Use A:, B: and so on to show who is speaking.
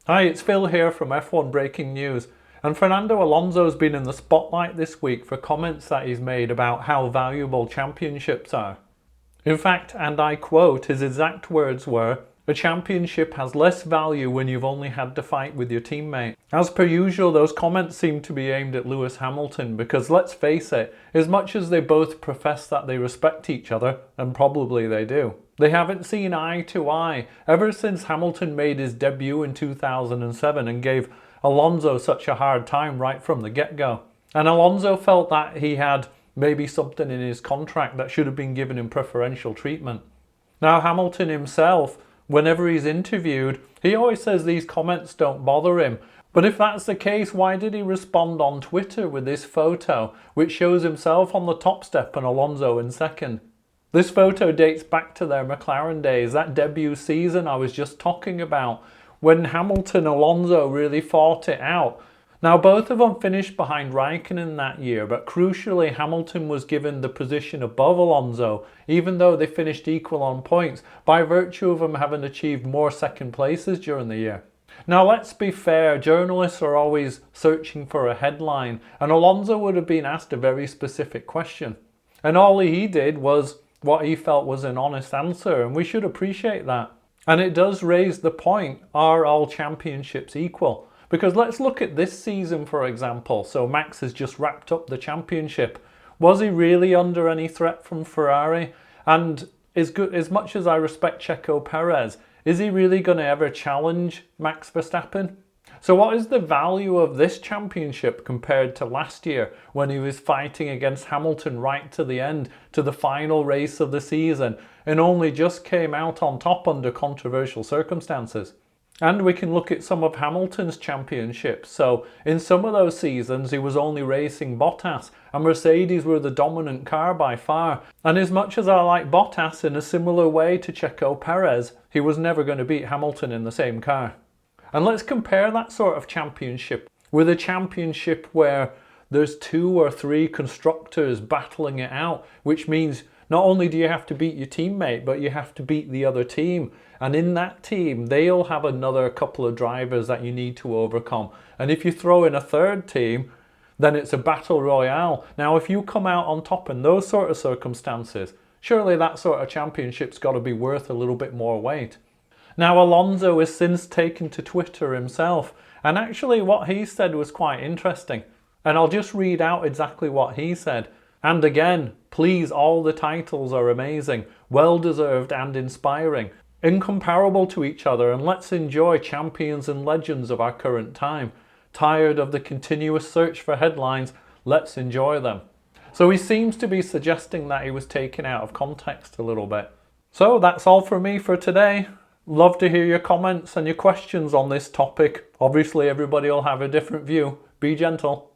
A: Hi, it's Phil here from F1 Breaking News, and Fernando Alonso's been in the spotlight this week for comments that he's made about how valuable championships are. In fact, and I quote, his exact words were, "A championship has less value when you've only had to fight with your teammate." As per usual, those comments seem to be aimed at Lewis Hamilton because, let's face it, as much as they both profess that they respect each other, and probably they do, they haven't seen eye to eye ever since Hamilton made his debut in 2007 and gave Alonso such a hard time right from the get-go. And Alonso felt that he had maybe something in his contract that should have been given him preferential treatment. Now, Hamilton himself, whenever he's interviewed, he always says these comments don't bother him. But if that's the case, why did he respond on Twitter with this photo, which shows himself on the top step and Alonso in second? This photo dates back to their McLaren days, that debut season I was just talking about, when Hamilton and Alonso really fought it out. Now, both of them finished behind Raikkonen that year, but crucially Hamilton was given the position above Alonso, even though they finished equal on points, by virtue of them having achieved more second places during the year. Now, let's be fair, journalists are always searching for a headline, and Alonso would have been asked a very specific question. And all he did was what he felt was an honest answer, and we should appreciate that. And it does raise the point, are all championships equal? Because let's look at this season, for example. So Max has just wrapped up the championship. Was he really under any threat from Ferrari? And as much as I respect Checo Perez, is he really going to ever challenge Max Verstappen? So what is the value of this championship compared to last year when he was fighting against Hamilton right to the end, to the final race of the season, and only just came out on top under controversial circumstances? And we can look at some of Hamilton's championships. So in some of those seasons, he was only racing Bottas, and Mercedes were the dominant car by far. And as much as I like Bottas in a similar way to Checo Perez, he was never going to beat Hamilton in the same car. And let's compare that sort of championship with a championship where there's 2 or 3 constructors battling it out, which means not only do you have to beat your teammate, but you have to beat the other team. And in that team, they'll have another couple of drivers that you need to overcome. And if you throw in a third team, then it's a battle royale. Now, if you come out on top in those sort of circumstances, surely that sort of championship's got to be worth a little bit more weight. Now, Alonso has since taken to Twitter himself, and actually what he said was quite interesting. And I'll just read out exactly what he said. And again, please, all the titles are amazing, well-deserved and inspiring, incomparable to each other, and let's enjoy champions and legends of our current time. Tired of the continuous search for headlines, let's enjoy them. So he seems to be suggesting that he was taken out of context a little bit. So that's all from me for today. Love to hear your comments and your questions on this topic. Obviously, everybody will have a different view. Be gentle.